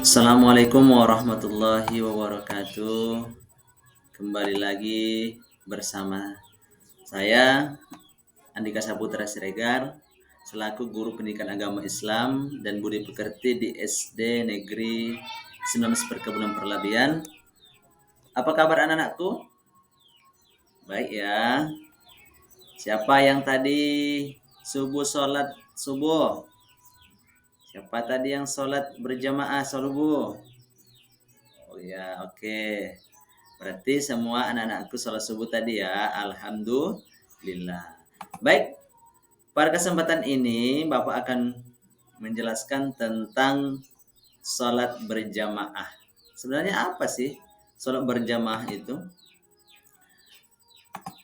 Assalamualaikum warahmatullahi wabarakatuh. Kembali lagi bersama saya Andika Saputra Siregar selaku guru pendidikan agama Islam dan budi pekerti di SD Negeri 19 Perkebunan Perlabian. Apa kabar anak-anakku? Baik ya. Siapa yang tadi sholat subuh? Siapa tadi yang sholat berjamaah subuh? Oh ya, oke. Berarti semua anak-anakku sholat subuh tadi ya. Alhamdulillah. Baik, pada kesempatan ini Bapak akan menjelaskan tentang sholat berjamaah. Sebenarnya apa sih sholat berjamaah itu?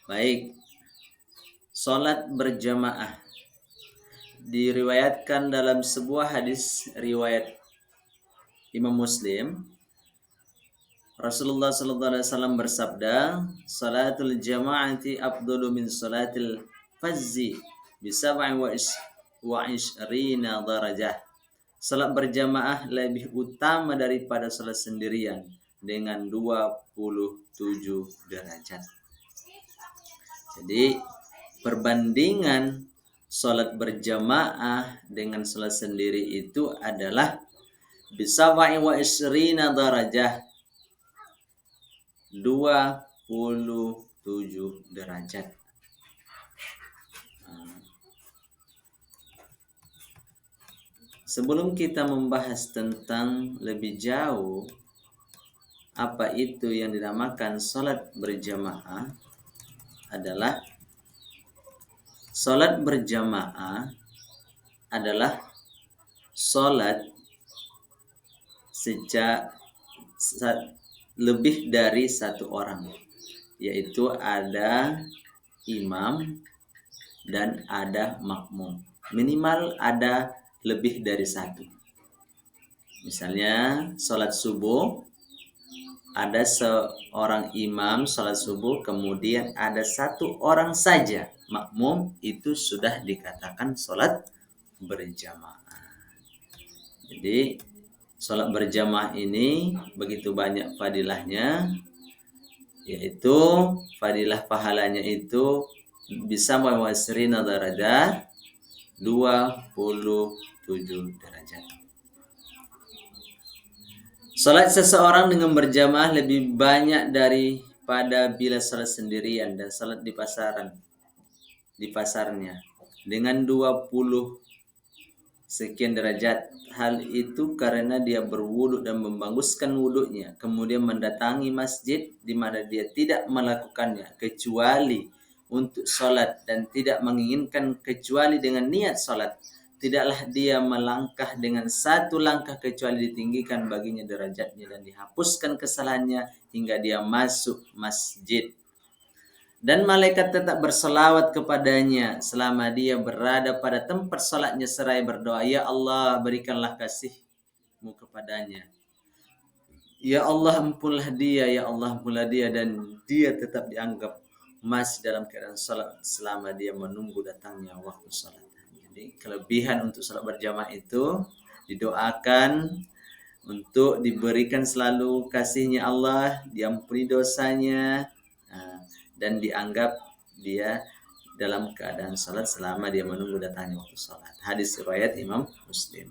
Baik, sholat berjamaah diriwayatkan dalam sebuah hadis riwayat Imam Muslim. Rasulullah sallallahu alaihi wasallam bersabda, "Salatul jama'ati afdalu min salatil fazzi bi 27 darajah." Salat berjamaah lebih utama daripada salat sendirian dengan 27 derajat. Jadi, perbandingan salat berjamaah dengan salat sendiri itu adalah bi 27 darajah. 27 derajat. Sebelum kita membahas tentang lebih jauh apa itu yang dinamakan sholat berjamaah, adalah sholat berjamaah adalah sholat sejak lebih dari satu orang, yaitu ada imam dan ada makmum. Minimal ada lebih dari satu. Misalnya sholat subuh, ada seorang imam sholat subuh, kemudian ada satu orang saja makmum, itu sudah dikatakan sholat berjamaah. Jadi sholat berjamaah ini begitu banyak fadilahnya, yaitu fadilah pahalanya itu bisa mewasrina darajat, 27 derajat. Salat seseorang dengan berjamaah lebih banyak daripada bila salat sendirian dan salat di pasarnya dengan 20 sekian derajat. Hal itu karena dia berwudu dan membaguskan wudunya, kemudian mendatangi masjid di mana dia tidak melakukannya kecuali untuk sholat dan tidak menginginkan kecuali dengan niat sholat. Tidaklah dia melangkah dengan satu langkah kecuali ditinggikan baginya derajatnya dan dihapuskan kesalahannya hingga dia masuk masjid. Dan malaikat tetap berselawat kepadanya selama dia berada pada tempat salatnya seraya berdoa, "Ya Allah, berikanlah kasih-Mu kepadanya. Ya Allah, ampunlah dia, ya Allah, ampunlah dia." Dan dia tetap dianggap masih dalam keadaan salat selama dia menunggu datangnya waktu salat. Jadi kelebihan untuk salat berjamaah itu didoakan untuk diberikan selalu kasihnya Allah, diampuni dosanya, dan dianggap dia dalam keadaan salat selama dia menunggu datangnya waktu salat. Hadis riwayat Imam Muslim.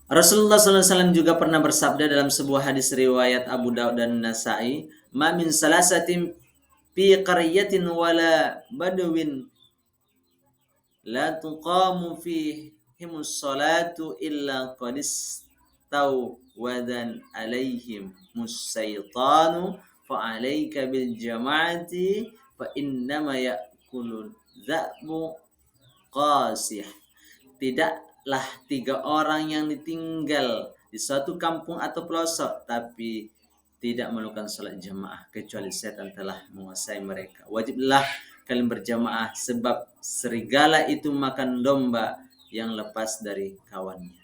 Rasulullah SAW juga pernah bersabda dalam sebuah hadis riwayat Abu Daud dan Nasai, "Ma min salasatin fi qaryatin wala badwin la tuqamu fihimus salatu illa qadis tawwadan alaihim musyaitanu fa'alaika bil jama'ati fa innama ya'kulul dza'bu qasih." Tidaklah 3 orang yang ditinggal di suatu kampung atau pelosok tapi tidak melakukan salat jamaah kecuali setan telah menguasai mereka. Wajiblah kalian berjamaah sebab serigala itu makan domba yang lepas dari kawannya.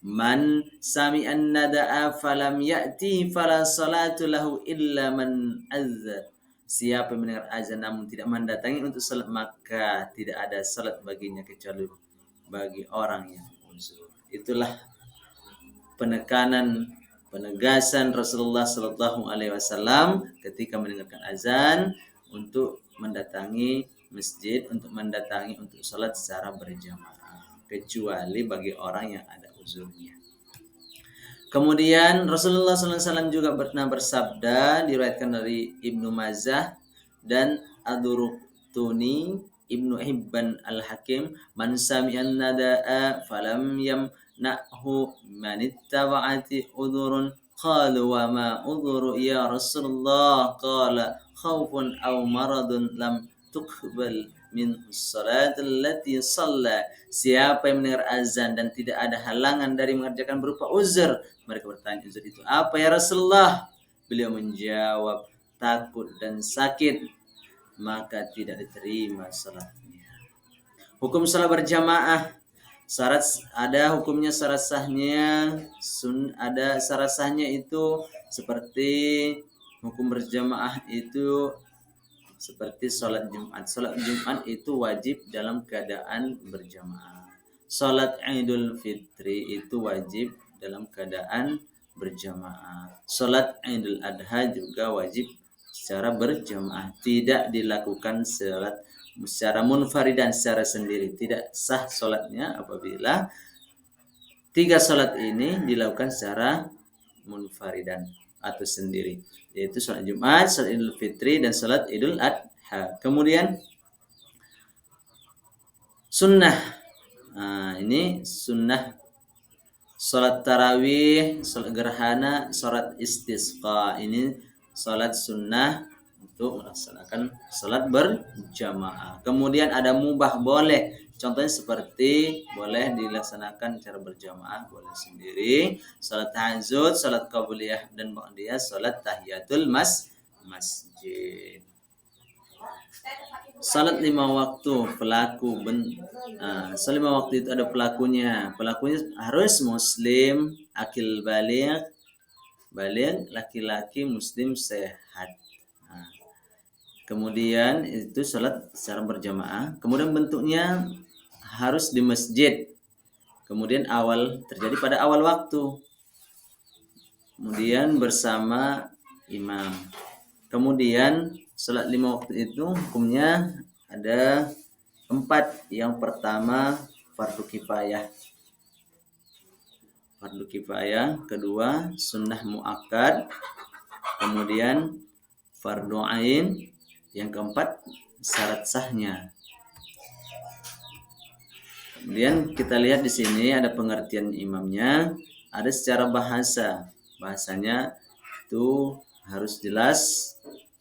Man sami'an nada'a falam ya'ti fala salatu lahu illa man azza. Siapa mendengar azan namun tidak mendatangi untuk salat, maka tidak ada salat baginya kecuali bagi orang yang uzur. Itulah penegasan Rasulullah Shallallahu Alaihi Wasallam ketika mendengarkan azan untuk mendatangi masjid, untuk sholat secara berjamaah, kecuali bagi orang yang ada uzurnya. Kemudian Rasulullah SAW juga pernah bersabda, diriwayatkan dari Ibnu Majah dan Ad-Durqutni, Ibnu Hibban Al-Hakim, man sami'an nada'a falam yamna'hu man ittaba'ati udhurun qalu wa ma udhuru ya Rasulullah qala khawfun aw maradun lam tuqbal min salat allati shalla. Siapa yang mendengar azan dan tidak ada halangan dari mengerjakan berupa uzur. Mereka bertanya, uzur itu apa ya Rasulullah? Beliau menjawab, takut dan sakit, maka tidak diterima salatnya. Hukum salat berjamaah, syarat ada hukumnya, syarat sahnya, ada syarat sahnya itu seperti hukum berjamaah itu seperti sholat Jumat. Sholat Jumat itu wajib dalam keadaan berjamaah. Sholat Idul Fitri itu wajib dalam keadaan berjamaah. Sholat Idul Adha juga wajib secara berjamaah. Tidak dilakukan secara munfaridan, secara sendiri. Tidak sah sholatnya apabila 3 sholat ini dilakukan secara munfaridan atau sendiri, yaitu sholat Jumat, sholat Idul Fitri, dan sholat Idul Adha. Kemudian sunnah, ini sunnah sholat tarawih, sholat gerhana, sholat istisqa. Ini sholat sunnah untuk melaksanakan sholat berjamaah. Kemudian ada mubah, boleh. Contohnya seperti boleh dilaksanakan cara berjamaah, boleh sendiri. Salat tahajud, salat qabliyah dan ba'diyah, salat tahiyatul masjid. Salat 5 waktu, salat 5 waktu itu ada pelakunya. Pelakunya harus muslim, akil baligh, laki-laki muslim sehat. Kemudian itu salat secara berjamaah. Kemudian bentuknya harus di masjid. Kemudian terjadi pada awal waktu. Kemudian bersama imam. Kemudian salat 5 waktu itu hukumnya ada 4. Yang pertama fardu kifayah. Kedua sunnah muakkad. Kemudian fardu ain. Yang keempat syarat sahnya. Kemudian kita lihat di sini ada pengertian imamnya, ada secara bahasanya itu harus jelas,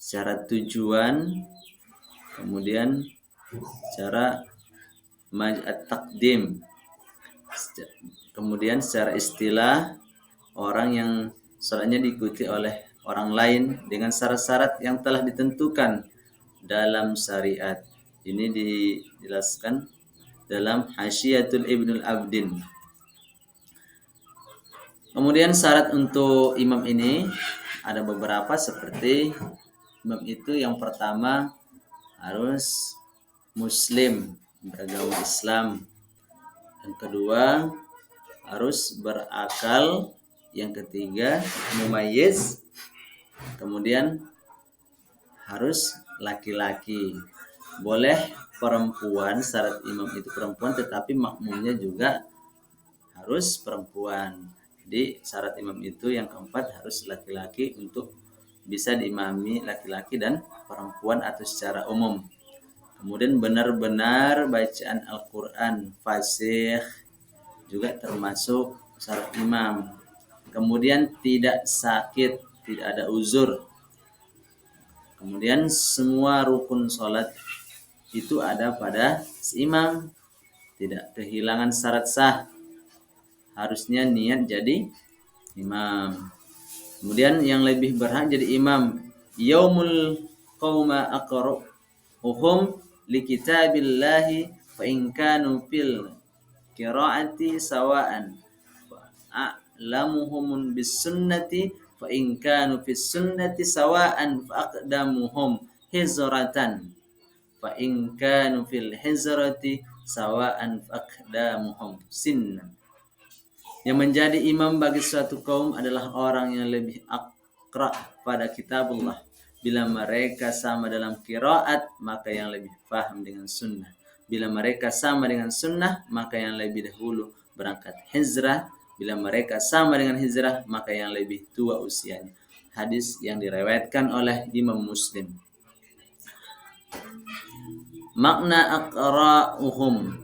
secara tujuan, kemudian secara takdim, kemudian secara istilah orang yang sholatnya diikuti oleh orang lain dengan syarat-syarat yang telah ditentukan dalam syariat. Ini dijelaskan dalam Hasyiatul Ibnul Abdin. Kemudian syarat untuk imam ini ada beberapa, seperti imam itu yang pertama harus muslim, beragama Islam. Yang kedua harus berakal. Yang ketiga mumayyiz. Kemudian harus laki-laki. Boleh perempuan, syarat imam itu perempuan, tetapi makmumnya juga harus perempuan. Jadi syarat imam itu yang keempat harus laki-laki untuk bisa diimami laki-laki dan perempuan atau secara umum. Kemudian benar-benar bacaan Al-Quran fasih juga termasuk syarat imam. Kemudian tidak sakit, tidak ada uzur. Kemudian semua rukun sholat itu ada pada si imam, tidak kehilangan syarat sah. Harusnya niat jadi imam. Kemudian yang lebih berhak jadi imam, yaumul qauma aqra'uhum li kitabillahi fa in kanu fil qiraati sawa'an a'lamuhum bis sunnati fa in kanu fis sunnati sawa'an fa aqdamuhum hizratan fa in kanu fil hizrati sawa'an fa aqdamuhum sinnan. Yang menjadi imam bagi suatu kaum adalah orang yang lebih aqra pada kitabullah. Bila mereka sama dalam qiraat, maka yang lebih paham dengan sunnah. Bila mereka sama dengan sunnah, maka yang lebih dahulu berangkat hijrah. Bila mereka sama dengan hijrah, maka yang lebih tua usianya. Hadis yang diriwayatkan oleh Imam Muslim. Makna aqra'uhum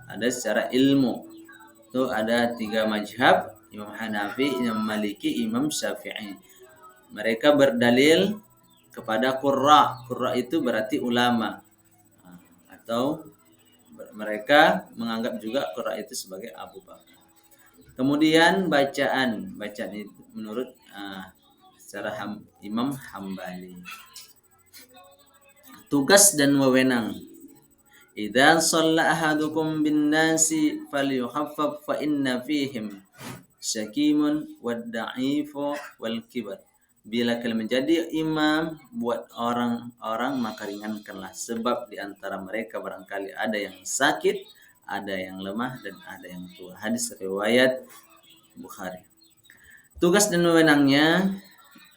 ada secara ilmu. Itu ada 3 mazhab, Imam Hanafi, Imam Maliki, Imam Syafi'i. Mereka berdalil kepada qurra. Qurra itu berarti ulama. Atau mereka menganggap juga qurra itu sebagai Abu Bakar. Kemudian bacaan itu menurut secara Imam Hambali. Tugas dan wewenang. Idza shalla ahadukum bin nasi falyukhaffaf fa inna fihim syakimun wad da'ifu wal kibar. Bila kalian menjadi imam buat orang-orang, maka ringankanlah, sebab di antara mereka barangkali ada yang sakit, ada yang lemah, dan ada yang tua. Hadis riwayat Bukhari. Tugas dan wewenangnya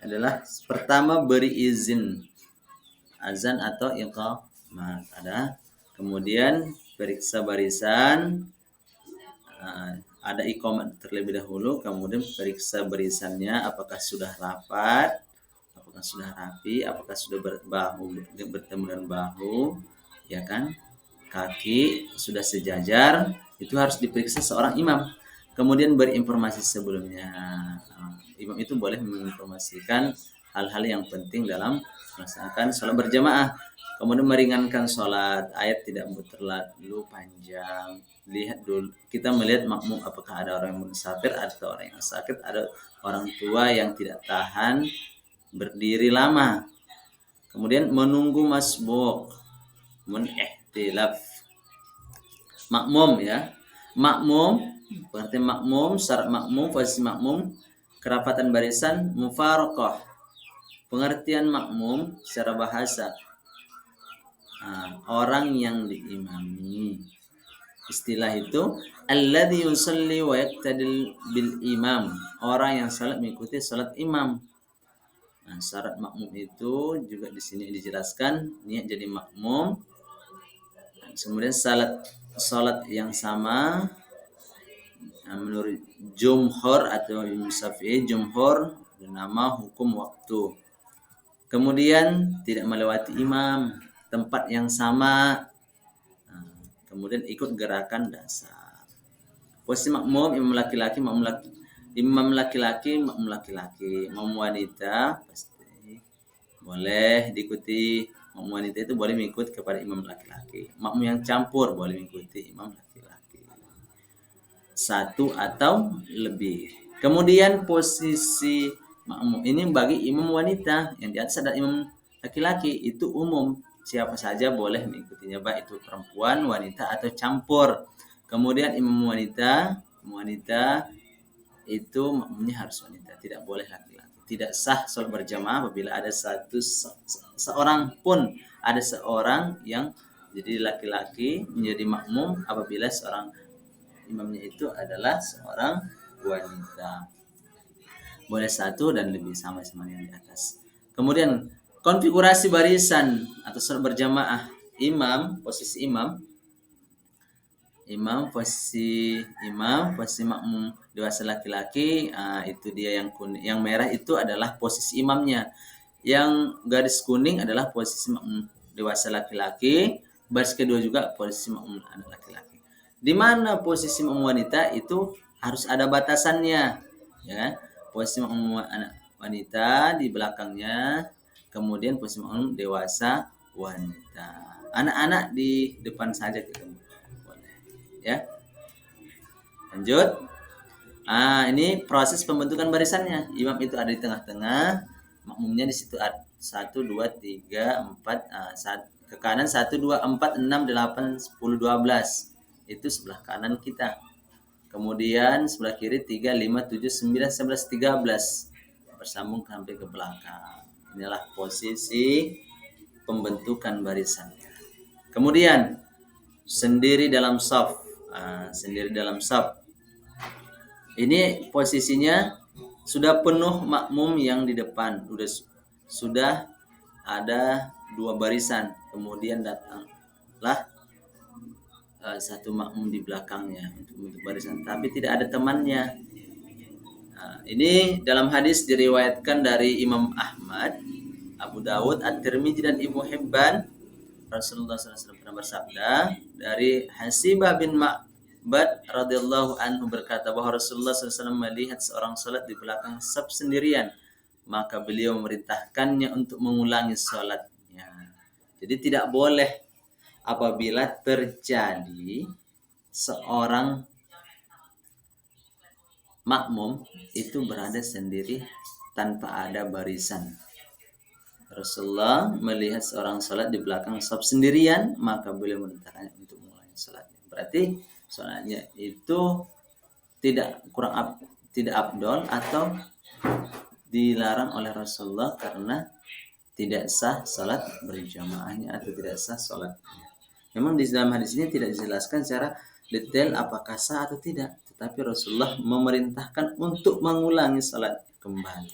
adalah pertama beri izin azan atau iqamat ada. Kemudian periksa barisan, ada iqamat terlebih dahulu, kemudian periksa barisannya apakah sudah rapat, apakah sudah rapi, apakah sudah bertemu dengan bahu, ya kan, kaki sudah sejajar, itu harus diperiksa seorang imam. Kemudian berinformasi sebelumnya. Imam itu boleh menginformasikan hal-hal yang penting dalam melaksanakan sholat berjamaah. Kemudian meringankan sholat, ayat tidak terlalu panjang. Lihat dulu, kita melihat makmum apakah ada orang yang musafir, atau orang yang sakit, ada orang tua yang tidak tahan berdiri lama. Kemudian menunggu masbuk, ihtilaf. Makmum ya, makmum berarti makmum, syarat makmum, posisi makmum, kerapatan barisan, mufaraqah. Pengertian makmum secara bahasa, orang yang diimami. Istilah itu alladzi yusalli wa yaqtadil bil imam, orang yang salat mengikuti salat imam. Syarat makmum itu juga di sini dijelaskan, niat jadi makmum. Kemudian salat yang sama menurut jumhur atau Imam Syafi'i, jumhur bernama hukum waktu. Kemudian tidak melewati imam, tempat yang sama, kemudian ikut gerakan dasar. Posisi makmum, imam laki-laki, makmum wanita pasti boleh diikuti. Makmum wanita itu boleh mengikut kepada imam laki-laki. Makmum yang campur boleh mengikuti imam laki-laki, satu atau lebih. Kemudian posisi makmum ini bagi imam wanita, yang di atas ada imam laki-laki, itu umum, siapa saja boleh mengikutinya, baik itu perempuan, wanita atau campur. Kemudian imam wanita itu makmumnya harus wanita, tidak boleh laki-laki. Tidak sah sholat berjamaah apabila ada seorang yang jadi laki-laki menjadi makmum apabila seorang imamnya itu adalah seorang wanita. Boleh satu dan lebih, sama-sama yang di atas. Kemudian konfigurasi barisan atau sholat berjamaah. Posisi makmum dewasa laki-laki, itu dia yang kuning, yang merah itu adalah posisi imamnya. Yang garis kuning adalah posisi makmum dewasa laki-laki, baris kedua juga posisi makmum anak laki-laki. Di mana posisi makmum wanita itu harus ada batasannya, ya. Posisi makmum anak wanita di belakangnya, kemudian posisi makmum dewasa wanita. Anak-anak di depan saja kita boleh, ya. Lanjut. Ini proses pembentukan barisannya. Imam itu ada di tengah-tengah, makmumnya di situ ada 1 2 3 4, ke kanan 1 2 4 6 8 10 12. Itu sebelah kanan kita. Kemudian sebelah kiri 3 5 7 9 11 13. Bersambung sampai ke belakang. Inilah posisi pembentukan barisannya. Kemudian sendiri dalam shaf. Ini posisinya sudah penuh makmum yang di depan, sudah ada 2 barisan, kemudian datanglah satu makmum di belakangnya untuk barisan, tapi tidak ada temannya. Nah, ini dalam hadis diriwayatkan dari Imam Ahmad, Abu Dawud, At-Tirmidzi dan Ibnu Hibban. Rasulullah SAW pernah bersabda dari Hasibah bin Ma'bad radhiyallahu anhu berkata bahwa Rasulullah SAW melihat seorang salat di belakang saf sendirian, maka beliau memerintahkannya untuk mengulangi salatnya. Jadi tidak boleh apabila terjadi seorang makmum itu berada sendiri tanpa ada barisan. Rasulullah melihat seorang salat di belakang saf sendirian, maka beliau memerintahkannya untuk mengulangi salatnya. Berarti salatnya itu tidak abdol atau dilarang oleh Rasulullah karena tidak sah salat berjamaahnya atau tidak sah salatnya. Memang di dalam hadis ini tidak dijelaskan secara detail apakah sah atau tidak, tetapi Rasulullah memerintahkan untuk mengulangi salat kembali.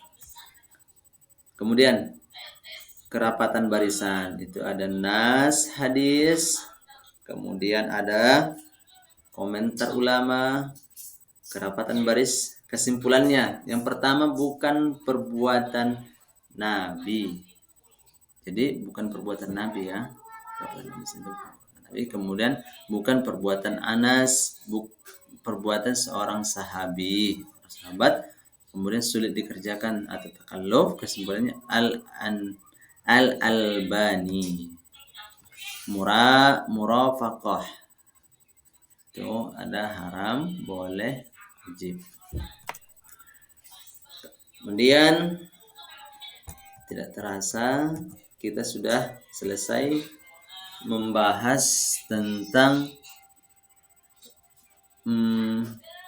Kemudian kerapatan barisan itu ada nas hadis, kemudian ada komentar ulama. Kerapatan baris kesimpulannya, yang pertama bukan perbuatan Nabi. Jadi bukan perbuatan Nabi ya. Kemudian bukan perbuatan Anas, perbuatan seorang sahabat. Kemudian sulit dikerjakan atau takalluf. Kesimpulannya Al-Albani murafaqah itu ada haram, boleh, wajib. Kemudian tidak terasa kita sudah selesai membahas tentang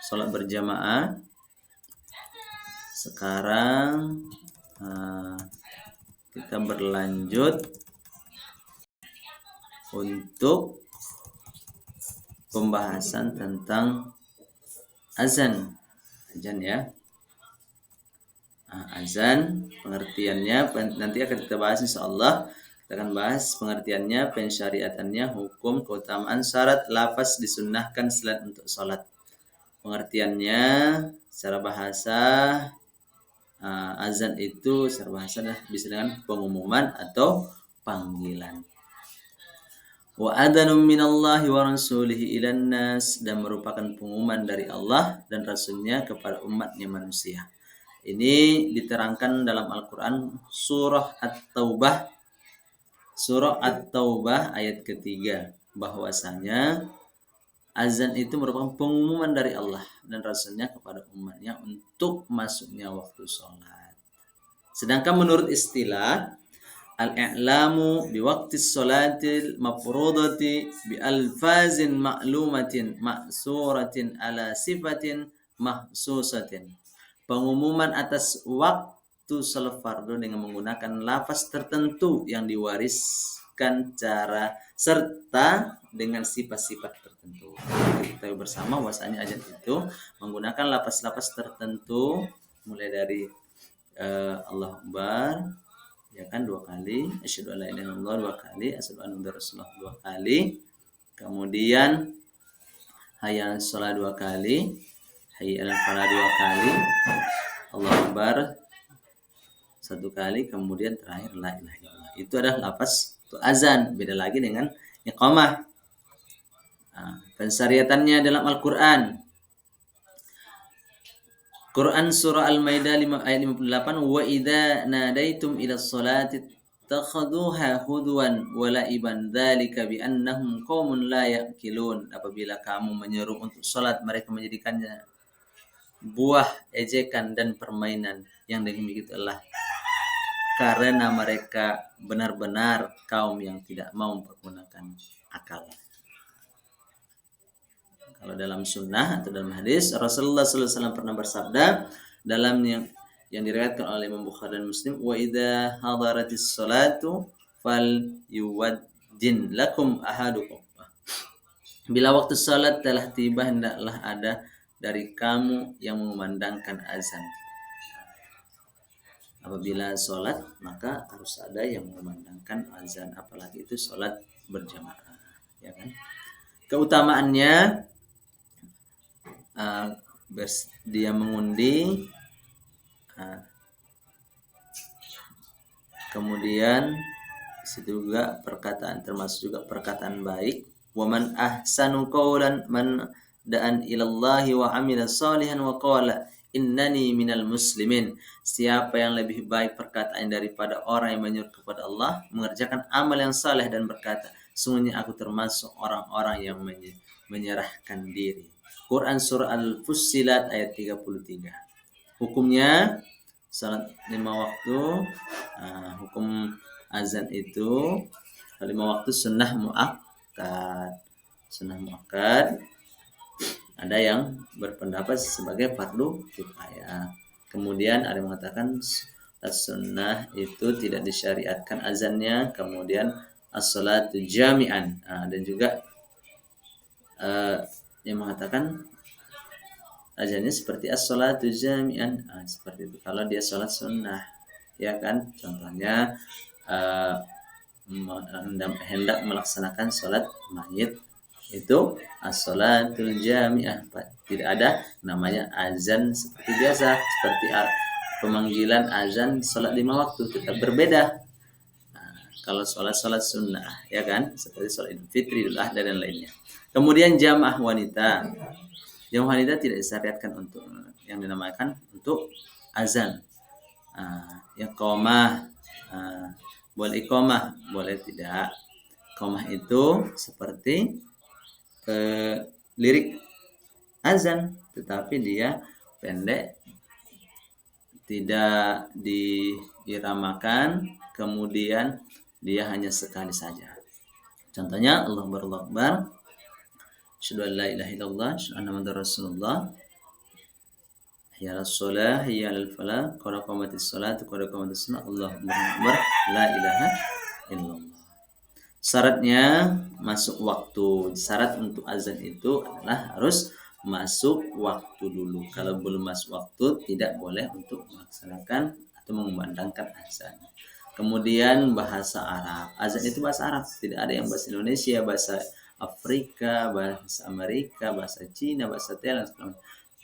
sholat berjamaah. Sekarang kita berlanjut untuk pembahasan tentang azan ya. Azan pengertiannya nanti akan kita bahas insyaallah. Kita akan bahas pengertiannya, pensyariatannya, hukum, keutamaan, syarat, lafaz disunnahkan selain untuk sholat. Pengertiannya secara bahasa, azan itu secara bahasa bisa dengan pengumuman atau panggilan. Wa adhanum minallahi wa rasulihi ilan nas, dan merupakan pengumuman dari Allah dan Rasulnya kepada umatnya manusia. Ini diterangkan dalam Al-Quran surah At-Taubah ayat ketiga, bahwasanya azan itu merupakan pengumuman dari Allah dan Rasulnya kepada umatnya untuk masuknya waktu sholat. Sedangkan menurut istilah al-i'lamu biwaqtis sholatil mafrudati bi alfazin ma'lumatin ma'suratin ala sifatin mahsusatin. Pengumuman atas waktu salat fardu dengan menggunakan lafaz tertentu yang diwariskan cara serta dengan sifat-sifat tertentu. Kita tahu bersama bahwasanya azan itu menggunakan lafaz-lafaz tertentu, mulai dari Allahu Akbar ya kan 2 kali, asyhadu alla ilaha illallah 2 kali, asyhadu anna muhammadar rasulullah 2 kali, kemudian hayya 'alas shalah 2 kali, hayya 'alal falah 2 kali, Allahu Akbar 1 kali, kemudian terakhir la ilaha illallah. Itu adalah lafaz itu azan, beda lagi dengan iqamah. Pensyariatannya dalam Al-Qur'an. Quran surah Al-Maidah ayat 58, wa idza nadaitum ila sholati takhuduha hudwan wa la'iban dzalika bi annahum qaumun la yaqilun. Apabila kamu menyeru untuk salat, mereka menjadikannya buah ejekan dan permainan. Yang demikian itulah karena mereka benar-benar kaum yang tidak mau mempergunakan akal. Kalau dalam sunnah atau dalam hadis, Rasulullah SAW pernah bersabda dalam yang diriwayatkan oleh Imam Bukhari dan Muslim, wa idza hadaratis salatu fal yuwaddin lakum ahadukum. Bila waktu salat telah tiba, hendaklah ada dari kamu yang mengumandangkan azan. Apabila sholat maka harus ada yang mengumandangkan azan, apalagi itu sholat berjamaah, ya kan? Keutamaannya dia mengundi, kemudian situ juga perkataan, termasuk juga perkataan baik. Waman ahsanu qawlan man da'an ilallahi wa amila salihan wa qala innani minal muslimin. Siapa yang lebih baik perkataan daripada orang yang menyeru kepada Allah, mengerjakan amal yang saleh dan berkata, sungguhnya aku termasuk orang-orang yang menyerahkan diri. Quran surah Al-Fussilat ayat 33. Hukumnya salat 5 waktu, hukum azan itu 5 waktu sunnah muakkad. Sunnah muakkad ada yang berpendapat sebagai fardu kifayah. Kemudian ada yang mengatakan sunnah itu tidak disyariatkan azannya. Kemudian as-salatu jami'an, dan juga yang mengatakan azannya seperti as-salatu jami'an, seperti itu kalau dia sholat sunnah, ya kan? Contohnya hendak melaksanakan sholat mayit, itu as-salatul jami'ah, tidak ada namanya azan seperti biasa, seperti pemanggilan azan sholat 5 waktu, tetap berbeda. Kalau sholat sunnah, ya kan, seperti sholat Idul Fitri, Idul Adha dan lainnya. Kemudian jamaah wanita, jamaah wanita tidak disyariatkan untuk yang dinamakan untuk azan. Iqamah, boleh iqamah, boleh tidak. Iqamah itu seperti lirik azan, tetapi dia pendek, tidak diiramakan, kemudian dia hanya sekali saja. Contohnya Allahu Akbar, asyhadu an la ilaha illallah, asyhadu anna muhammadar rasulullah, hayya 'alas shalah, hayya 'alal falah, qad qamatis shalah, qad qamatis shalah, Allahu akbar, la ilaha illallah. Syaratnya masuk waktu. Syarat untuk azan itu adalah harus masuk waktu dulu. Kalau belum masuk waktu tidak boleh untuk melaksanakan atau mengumandangkan azan. Kemudian bahasa Arab. Azan itu bahasa Arab, tidak ada yang bahasa Indonesia, bahasa Afrika, bahasa Amerika, bahasa Cina, bahasa Thailand.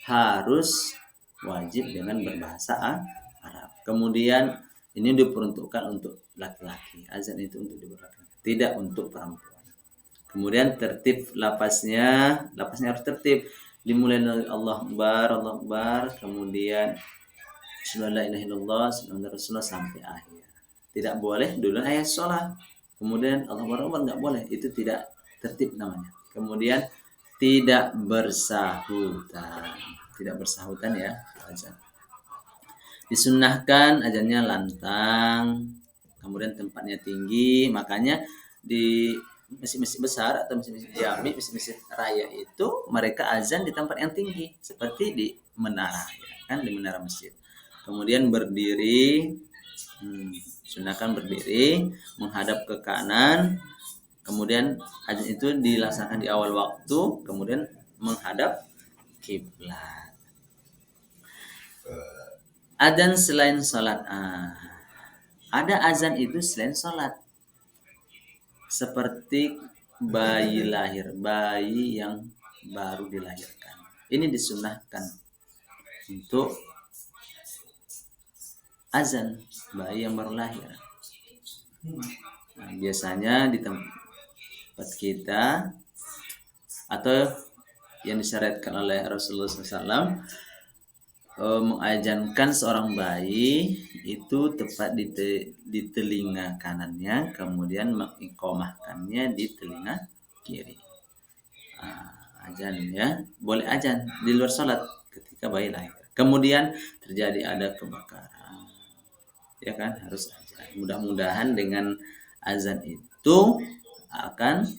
Harus wajib dengan berbahasa Arab. Kemudian ini diperuntukkan untuk laki-laki. Azan itu untuk laki-laki, tidak untuk perempuan. Kemudian tertib lapasnya harus tertib. Dimulai dari Allah Akbar, kemudian asyhadu an la ilaha illallah, asyhadu Rasulullah sampai akhir. Tidak boleh dulu ayat sholat, kemudian Allah Akbar, enggak boleh. Itu tidak tertib namanya. Kemudian tidak bersahutan. Tidak bersahutan ya azan. Disunnahkan azannya lantang, kemudian tempatnya tinggi. Makanya di masjid-masjid besar atau masjid-masjid jami, masjid-masjid raya itu mereka azan di tempat yang tinggi, seperti di menara, ya kan, di menara masjid. Kemudian berdiri, sunahkan berdiri menghadap ke kanan. Kemudian azan itu dilaksanakan di awal waktu, kemudian menghadap kiblat. Azan selain salat. Ada azan itu selain salat. Seperti bayi lahir, bayi yang baru dilahirkan. Ini disunahkan untuk azan bayi yang baru lahir. Biasanya di tempat kita atau yang disyariatkan oleh Rasulullah SAW, mengazankan seorang bayi itu tepat di telinga kanannya, kemudian mengiqamahkannya di telinga kiri. Azan ya, boleh azan di luar salat ketika bayi lahir. Kemudian terjadi ada kebakaran, ya kan, harus azan. Mudah-mudahan dengan azan itu akan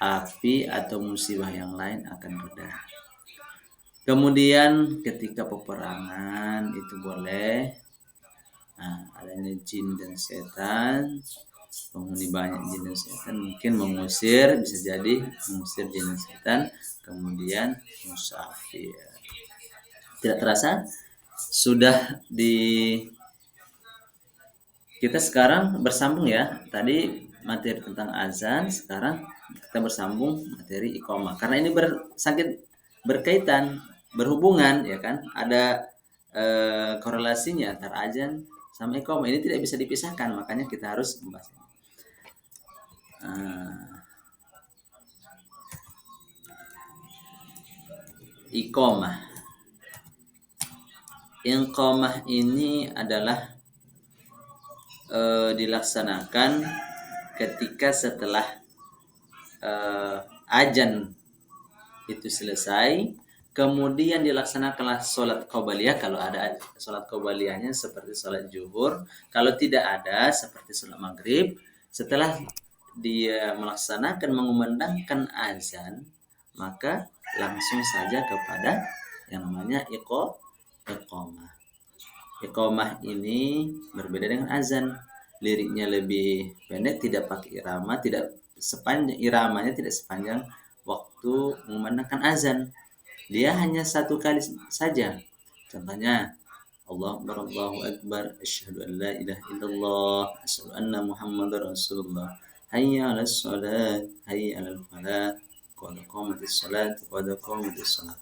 api atau musibah yang lain akan reda. Kemudian ketika peperangan itu boleh, adanya jin dan setan penghuni banyak jin dan setan, mungkin mengusir, bisa jadi mengusir jin dan setan, kemudian musafir. Tidak terasa sudah kita sekarang bersambung ya. Tadi materi tentang azan, sekarang kita bersambung materi iqamah. Karena ini sangat berkaitan, berhubungan ya kan? Ada korelasinya antara azan sama iqamah. Ini tidak bisa dipisahkan, makanya kita harus membahas ini. Iqamah. Iqamah ini adalah dilaksanakan ketika setelah azan itu selesai, kemudian dilaksanakanlah sholat qobliyah kalau ada sholat qobliyahnya seperti sholat zuhur, kalau tidak ada seperti sholat maghrib. Setelah dia melaksanakan mengumandangkan azan, maka langsung saja kepada yang namanya iqamah. Iqamah ini berbeda dengan azan. Liriknya lebih pendek, tidak pakai irama, tidak sepanjang iramanya, tidak sepanjang waktu mengumandangkan azan. Dia hanya satu kali saja. Contohnya, Allahu Akbar, asyhadu an la ilaha illallah, asyhadu anna Muhammadar Rasulullah, hayya 'alas shalah, hayya 'alal falah, qad qamatis shalah, qad qamatis shalah.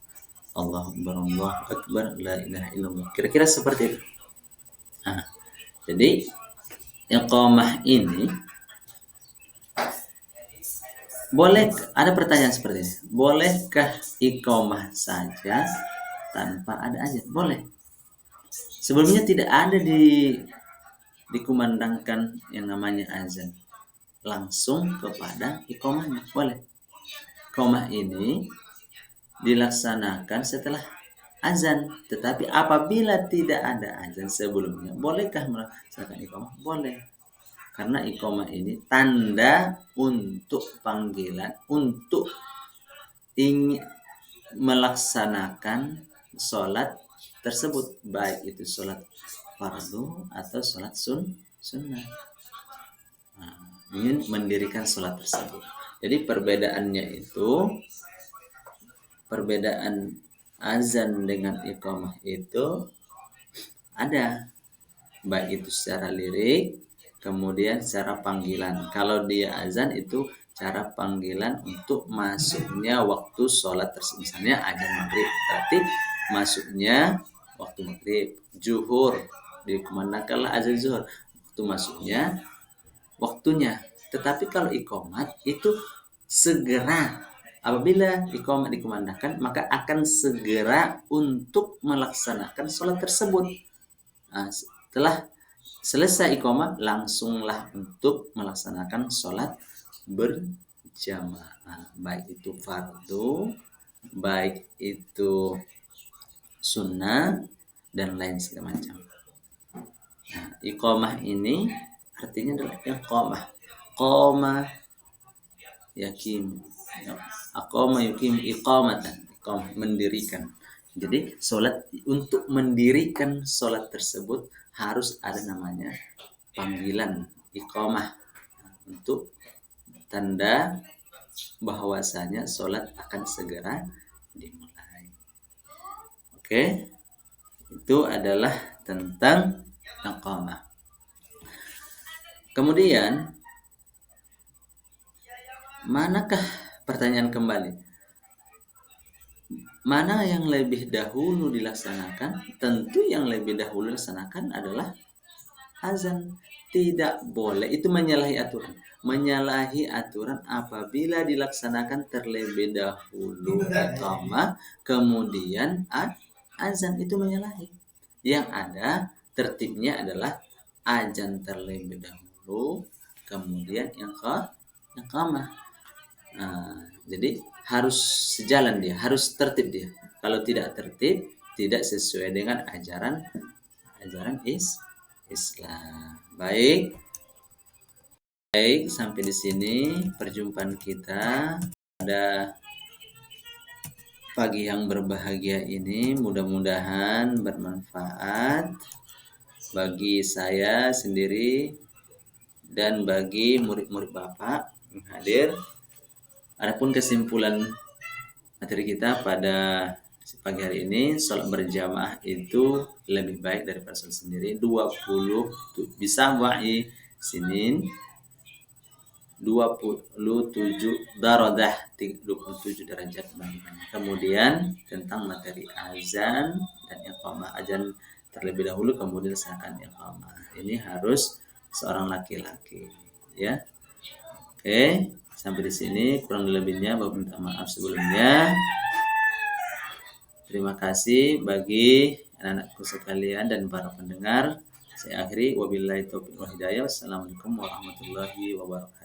Allahu Akbar, la ilaha illallah. Kira-kira seperti itu. Nah, jadi iqamah ini boleh, ada pertanyaan seperti ini. Bolehkah iqamah saja tanpa ada azan? Boleh. Sebelumnya tidak ada dikumandangkan yang namanya azan. Langsung kepada iqamahnya. Boleh. Iqamah ini dilaksanakan setelah azan, tetapi apabila tidak ada azan sebelumnya, bolehkah melaksanakan iqamah? Boleh. Karena iqamah ini tanda untuk panggilan, untuk ingin melaksanakan sholat tersebut, baik itu sholat fardu atau sholat sunnah. Nah, ingin mendirikan sholat tersebut. Jadi perbedaan azan dengan iqamah itu ada, baik itu secara lirik, kemudian secara panggilan. Kalau dia azan itu cara panggilan untuk masuknya waktu sholat tersebut. Misalnya azan maghrib, berarti masuknya waktu maghrib. Zuhur, dikumandangkanlah azan zuhur, waktu masuknya waktunya. Tetapi kalau iqamat itu segera. Apabila iqamah dikumandangkan, maka akan segera untuk melaksanakan sholat tersebut. Nah, setelah selesai iqamah, langsunglah untuk melaksanakan sholat berjamaah, baik itu fardu, baik itu sunnah, dan lain segala macam. Nah, iqamah ini artinya adalah iqamah, qoma yakim, aqama yukim iqamatan, iqamah, mendirikan. Jadi sholat, untuk mendirikan sholat tersebut harus ada namanya panggilan iqamah, untuk tanda bahwasanya sholat akan segera dimulai. Oke, itu adalah tentang iqamah. Kemudian manakah, pertanyaan kembali, mana yang lebih dahulu dilaksanakan? Tentu yang lebih dahulu dilaksanakan adalah azan. Tidak boleh, itu menyalahi aturan. Menyalahi aturan apabila dilaksanakan terlebih dahulu iqamah, kemudian azan, itu menyalahi. Yang ada tertibnya adalah azan terlebih dahulu, kemudian iqamah. Nah, jadi harus sejalan dia, harus tertib dia. Kalau tidak tertib, tidak sesuai dengan ajaran Islam. Baik, sampai di sini perjumpaan kita pada pagi yang berbahagia ini. Mudah-mudahan bermanfaat bagi saya sendiri dan bagi murid-murid Bapak yang hadir. Adapun kesimpulan materi kita pada pagi hari ini, sholat berjamaah itu lebih baik daripada sholat sendiri. 20 bisa wa'i sinin 27 daradah 27 derajat bagaimana. Kemudian tentang materi azan dan iqamah. Azan terlebih dahulu kemudian seakan iqamah. Ini harus seorang laki-laki, ya. Oke, sampai di sini kurang lebihnya Bapak minta maaf sebelumnya. Terima kasih bagi anak-anakku sekalian dan para pendengar. Saya akhiri wabillahi taufiq wal hidayah. Wassalamualaikum warahmatullahi wabarakatuh.